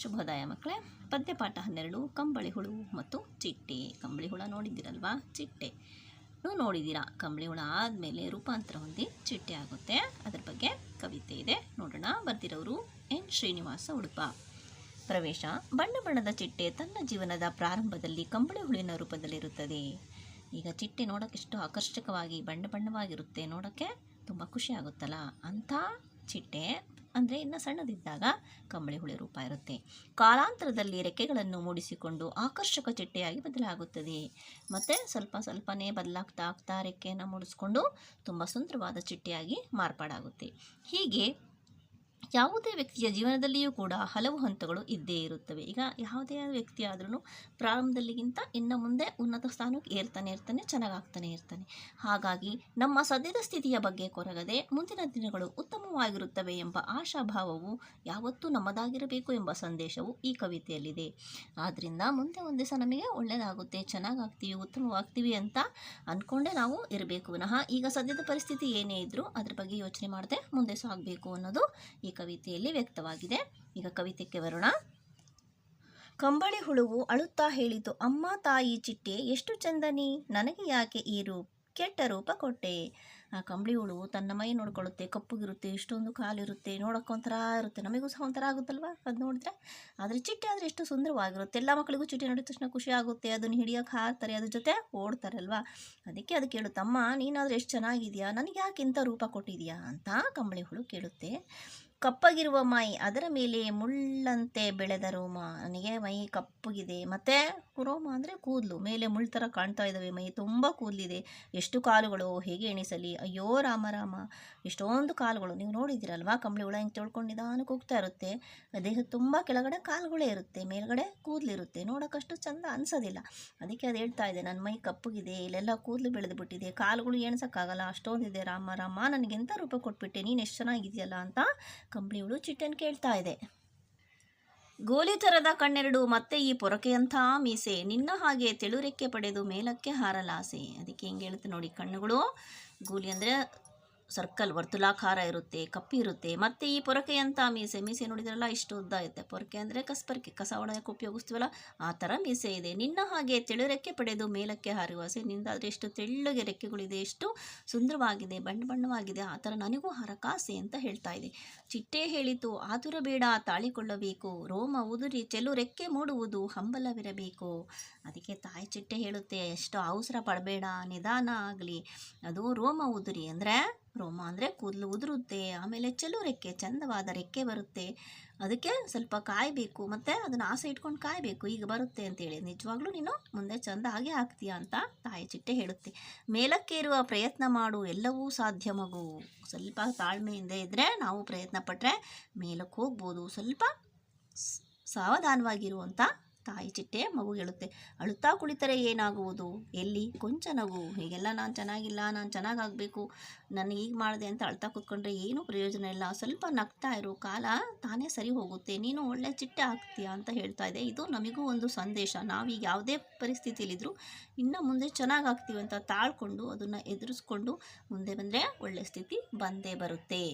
ಶುಭೋದಯ ಮಕ್ಕಳೇ. ಪದ್ಯಪಾಠ 12 ಕಂಬಳಿ ಹುಳು ಮತ್ತು ಚಿಟ್ಟೆ. ಕಂಬಳಿ ಹುಳ ನೋಡಿದ್ದೀರಲ್ವಾ, ಚಿಟ್ಟೆ ನೋಡಿದ್ದೀರಾ. ಕಂಬಳಿ ಹುಳ ಆದಮೇಲೆ ರೂಪಾಂತರ ಹೊಂದಿ ಚಿಟ್ಟೆ ಆಗುತ್ತೆ. ಅದರ ಬಗ್ಗೆ ಕವಿತೆ ಇದೆ, ನೋಡೋಣ. ಬರ್ದಿರೋರು ಎನ್ ಶ್ರೀನಿವಾಸ ಉಡುಪ. ಪ್ರವೇಶ. ಬಣ್ಣ ಬಣ್ಣದ ಚಿಟ್ಟೆ ತನ್ನ ಜೀವನದ ಪ್ರಾರಂಭದಲ್ಲಿ ಕಂಬಳಿ ಹುಳಿನ ರೂಪದಲ್ಲಿರುತ್ತದೆ. ಈಗ ಚಿಟ್ಟೆ ನೋಡೋಕ್ಕೆ ಎಷ್ಟು ಆಕರ್ಷಕವಾಗಿ ಬಣ್ಣ ಬಣ್ಣವಾಗಿರುತ್ತೆ, ನೋಡೋಕ್ಕೆ ತುಂಬ ಖುಷಿ ಆಗುತ್ತಲ್ಲ. ಅಂಥ ಚಿಟ್ಟೆ ಅಂದರೆ ಇನ್ನು ಸಣ್ಣದಿದ್ದಾಗ ಕಂಬಳಿ ಹುಳಿ ರೂಪ ಇರುತ್ತೆ. ಕಾಲಾಂತರದಲ್ಲಿ ರೆಕ್ಕೆಗಳನ್ನು ಮೂಡಿಸಿಕೊಂಡು ಆಕರ್ಷಕ ಚಿಟ್ಟೆಯಾಗಿ ಬದಲಾಗುತ್ತದೆ. ಮತ್ತು ಸ್ವಲ್ಪನೇ ಬದಲಾಗ್ತಾ ರೆಕ್ಕೆಯನ್ನು ಮೂಡಿಸ್ಕೊಂಡು ತುಂಬ ಸುಂದರವಾದ ಚಿಟ್ಟೆಯಾಗಿ ಮಾರ್ಪಾಡಾಗುತ್ತೆ. ಹೀಗೆ ಯಾವುದೇ ವ್ಯಕ್ತಿಯ ಜೀವನದಲ್ಲಿಯೂ ಕೂಡ ಹಲವು ಹಂತಗಳು ಇದ್ದೇ ಇರುತ್ತವೆ. ಈಗ ಯಾವುದೇ ವ್ಯಕ್ತಿ ಆದ್ರೂ ಪ್ರಾರಂಭದಲ್ಲಿಗಿಂತ ಇನ್ನು ಮುಂದೆ ಉನ್ನತ ಸ್ಥಾನಕ್ಕೆ ಏರ್ತಾನೆ ಚೆನ್ನಾಗಾಗ್ತಾನೆ ಇರ್ತಾನೆ. ಹಾಗಾಗಿ ನಮ್ಮ ಸದ್ಯದ ಸ್ಥಿತಿಯ ಬಗ್ಗೆ ಕೊರಗದೆ ಮುಂದಿನ ದಿನಗಳು ಉತ್ತಮವಾಗಿರುತ್ತವೆ ಎಂಬ ಆಶಾಭಾವವು ಯಾವತ್ತೂ ನಮ್ಮದಾಗಿರಬೇಕು ಎಂಬ ಸಂದೇಶವು ಈ ಕವಿತೆಯಲ್ಲಿದೆ. ಆದ್ದರಿಂದ ಮುಂದೆ ಒಂದು ದಿವಸ ನಮಗೆ ಒಳ್ಳೆಯದಾಗುತ್ತೆ, ಚೆನ್ನಾಗಾಗ್ತೀವಿ, ಉತ್ತಮವಾಗ್ತೀವಿ ಅಂತ ಅಂದ್ಕೊಂಡೇ ನಾವು ಇರಬೇಕು. ವಿನಃ ಈಗ ಸದ್ಯದ ಪರಿಸ್ಥಿತಿ ಏನೇ ಇದ್ದರೂ ಅದ್ರ ಬಗ್ಗೆ ಯೋಚನೆ ಮಾಡದೆ ಮುಂದೆ ಸಾಗಬೇಕು ಅನ್ನೋದು ಈ ಕವಿತೆಯಲ್ಲಿ ವ್ಯಕ್ತವಾಗಿದೆ. ಈಗ ಕವಿತೆಗೆ ಬರೋಣ. ಕಂಬಳಿ ಹುಳುವು ಅಳುತ್ತಾ ಹೇಳಿತು, ಅಮ್ಮ ತಾಯಿ ಚಿಟ್ಟೆ ಎಷ್ಟು ಚಂದನಿ, ನನಗೆ ಯಾಕೆ ಈ ಕೆಟ್ಟ ರೂಪ ಕೊಟ್ಟೆ. ಆ ಕಂಬಳಿ ಹುಳು ತನ್ನ ಮೈ ನೋಡ್ಕೊಳ್ಳುತ್ತೆ, ಕಪ್ಪುಗಿರುತ್ತೆ, ಇಷ್ಟೊಂದು ಕಾಲಿರುತ್ತೆ, ನೋಡೋಕೆ ಒಂಥರ ಇರುತ್ತೆ, ನಮಗೂ ಸಹ ಒಂಥರ ಆಗುತ್ತಲ್ವ ಅದು ನೋಡಿದ್ರೆ. ಆದರೆ ಚಿಟ್ಟೆ ಆದರೆ ಎಷ್ಟು ಸುಂದರವಾಗಿರುತ್ತೆ. ಎಲ್ಲ ಮಕ್ಕಳಿಗೂ ಚಿಟ್ಟೆ ನೋಡಿದ ತಕ್ಷಣ ಖುಷಿ ಆಗುತ್ತೆ, ಅದನ್ನು ಹಿಡಿಯೋಕೆ ಹಾರ್ತಾರೆ, ಅದ್ರ ಜೊತೆ ಓಡ್ತಾರಲ್ವ. ಅದಕ್ಕೆ ಕೇಳುತ್ತಮ್ಮ, ನೀನಾದರೆ ಎಷ್ಟು ಚೆನ್ನಾಗಿದೆಯಾ, ನನಗೆ ಯಾಕೆ ಇಂಥ ರೂಪ ಕೊಟ್ಟಿದೆಯಾ ಅಂತ ಕಂಬಳಿ ಹುಳು ಕೇಳುತ್ತೆ. ಕಪ್ಪಗಿರುವ ಮೈ, ಅದರ ಮೇಲೆ ಮುಳ್ಳಂತೆ ಬೆಳೆದ ರೋಮ. ನನಗೆ ಮೈ ಕಪ್ಪಗಿದೆ, ಮತ್ತು ರೋಮ ಅಂದರೆ ಕೂದಲು, ಮೇಲೆ ಮುಳ್ಳು ಥರ ಕಾಣ್ತಾ ಇದ್ದಾವೆ, ಮೈ ತುಂಬ ಕೂದಲಿದೆ, ಎಷ್ಟು ಕಾಲುಗಳು, ಹೇಗೆ ಎಣಿಸಲಿ, ಅಯ್ಯೋ ರಾಮ ರಾಮ, ಎಷ್ಟೊಂದು ಕಾಲುಗಳು. ನೀವು ನೋಡಿದ್ದೀರಲ್ವಾ, ಕಂಬಳಿ ಹುಳ ಹಿಂಗೆ ತೊಳ್ಕೊಂಡು ನಿಧಾನಕ್ಕೆ ಹೋಗ್ತಾ ಇರುತ್ತೆ. ದೇಹ ತುಂಬ ಕೆಳಗಡೆ ಕಾಲುಗಳೇ ಇರುತ್ತೆ, ಮೇಲ್ಗಡೆ ಕೂದಲಿರುತ್ತೆ, ನೋಡೋಕ್ಕಷ್ಟು ಚಂದ ಅನಿಸೋದಿಲ್ಲ. ಅದಕ್ಕೆ ಅದು ಹೇಳ್ತಾ ಇದೆ, ನನ್ನ ಮೈ ಕಪ್ಪಗಿದೆ, ಇಲ್ಲೆಲ್ಲ ಕೂದಲು ಬೆಳೆದು ಬಿಟ್ಟಿದೆ, ಕಾಲುಗಳು ಎಣ್ಸೋಕ್ಕಾಗಲ್ಲ, ಅಷ್ಟೊಂದಿದೆ, ರಾಮ ರಾಮ ನನಗೆಂಥ ರೂಪ ಕೊಟ್ಬಿಟ್ಟೆ, ನೀನು ಎಷ್ಟು ಚೆನ್ನಾಗಿದೆಯಲ್ಲ ಅಂತ ಕಂಬಳಿ ಹುಳು ಚಿಟ್ಟೆನ ಕೇಳ್ತಾ ಇದೆ. ಗೋಲಿ ಥರದ ಕಣ್ಣೆರಡು, ಮತ್ತೆ ಈ ಪೊರಕೆಯಂಥ ಮೀಸೆ, ನಿನ್ನ ಹಾಗೆ ತೆಳುರೆಕ್ಕೆ ಪಡೆದು ಮೇಲಕ್ಕೆ ಹಾರಲಾಸೆ. ಅದಕ್ಕೆ ಹೆಂಗೆ ಹೇಳುತ್ತೆ ನೋಡಿ, ಕಣ್ಣುಗಳು ಗೋಲಿ ಅಂದರೆ ಸರ್ಕಲ್ ವರ್ತುಲಾಕಾರ ಇರುತ್ತೆ, ಕಪ್ಪಿ ಇರುತ್ತೆ, ಮತ್ತು ಈ ಪೊರಕೆಯಂಥ ಮೀಸೆ ನೋಡಿದ್ರಲ್ಲ ಇಷ್ಟು ಉದ್ದ ಇರುತ್ತೆ. ಪೊರಕೆ ಅಂದರೆ ಕಸ್ಪರ್ಕೆ, ಕಸ ಹೊಡೆಯೋಕೆ ಉಪಯೋಗಿಸ್ತೀವಲ್ಲ ಆ ಥರ ಮೀಸೆ ಇದೆ. ನಿನ್ನ ಹಾಗೆ ತೆಳುರೆಕ್ಕೆ ಪಡೆದು ಮೇಲಕ್ಕೆ ಹಾರುವ ಆಸೆ, ನಿಂದಾದರೆ ಎಷ್ಟು ತೆಳ್ಳಗೆ ರೆಕ್ಕೆಗಳಿದೆ, ಎಷ್ಟು ಸುಂದರವಾಗಿದೆ, ಬಣ್ಣವಾಗಿದೆ, ಆ ಥರ ನನಗೂ ಹಾರಕಾಸೆ ಅಂತ ಹೇಳ್ತಾ ಇದೆ. ಚಿಟ್ಟೆ ಹೇಳಿತು, ಆತುರ ಬೇಡ, ತಾಳಿಕೊಳ್ಳಬೇಕು, ರೋಮ ಉದುರಿ ಚೆಲು ರೆಕ್ಕೆ ಮೂಡುವುದು ಹಂಬಲವಿರಬೇಕು. ಅದಕ್ಕೆ ತಾಯಿ ಚಿಟ್ಟೆ ಹೇಳುತ್ತೆ, ಎಷ್ಟು ಅವಸರ ಪಡಬೇಡ, ನಿಧಾನ ಆಗಲಿ. ಅದು ರೋಮ ಉದುರಿ ಅಂದರೆ, ರೋಮ ಅಂದರೆ ಕೂದಲು ಉದುರುತ್ತೆ, ಆಮೇಲೆ ಚೆಲು ರೆಕ್ಕೆ, ಚಂದವಾದ ರೆಕ್ಕೆ ಬರುತ್ತೆ, ಅದಕ್ಕೆ ಸ್ವಲ್ಪ ಕಾಯಬೇಕು, ಮತ್ತು ಅದನ್ನು ಆಸೆ ಇಟ್ಕೊಂಡು ಕಾಯಬೇಕು, ಈಗ ಬರುತ್ತೆ ಅಂತೇಳಿ. ನಿಜವಾಗ್ಲೂ ನೀನು ಮುಂದೆ ಚಂದ ಹಾಗೆ ಆಗ್ತೀಯಾ ಅಂತ ತಾಯಿ ಚಿಟ್ಟೆ ಹೇಳುತ್ತೆ. ಮೇಲಕ್ಕೇರುವ ಪ್ರಯತ್ನ ಮಾಡು, ಎಲ್ಲವೂ ಸಾಧ್ಯ ಮಗು. ಸ್ವಲ್ಪ ತಾಳ್ಮೆಯಿಂದ ಇದ್ದರೆ ನಾವು ಪ್ರಯತ್ನ ಪಟ್ಟರೆ ಮೇಲಕ್ಕೆ ಹೋಗ್ಬೋದು. ಸ್ವಲ್ಪ ಸಾವಧಾನವಾಗಿರುವಂಥ ತಾಯಿ ಚಿಟ್ಟೆ ಮಗು ಹೇಳುತ್ತೆ. ಅಳುತ್ತಾ ಕುಳಿತರೆ ಏನಾಗುವುದು, ಎಲ್ಲಿ ಕೊಂಚ ನಗು. ಹೀಗೆಲ್ಲ ನಾನು ಚೆನ್ನಾಗಿಲ್ಲ, ನಾನು ಚೆನ್ನಾಗಾಗಬೇಕು, ನಾನು ಈಗ ಮಾಡಿದೆ ಅಂತ ಅಳ್ತಾ ಕೂತ್ಕೊಂಡ್ರೆ ಏನೂ ಪ್ರಯೋಜನ ಇಲ್ಲ. ಸ್ವಲ್ಪ ನಗ್ತಾ ಇರು, ಕಾಲ ತಾನೇ ಸರಿ ಹೋಗುತ್ತೆ, ನೀನು ಒಳ್ಳೆ ಚಿಟ್ಟೆ ಆಗ್ತೀಯಾ ಅಂತ ಹೇಳ್ತಾ ಇದೆ. ಇದು ನಮಗೂ ಒಂದು ಸಂದೇಶ. ನಾವೀಗ ಯಾವುದೇ ಪರಿಸ್ಥಿತಿಯಲ್ಲಿದ್ದರೂ ಇನ್ನು ಮುಂದೆ ಚೆನ್ನಾಗಾಗ್ತೀವಿ ಅಂತ ತಾಳ್ಕೊಂಡು ಅದನ್ನು ಎದುರಿಸ್ಕೊಂಡು ಮುಂದೆ ಬಂದರೆ ಒಳ್ಳೆಯ ಸ್ಥಿತಿ ಬಂದೇ ಬರುತ್ತೆ.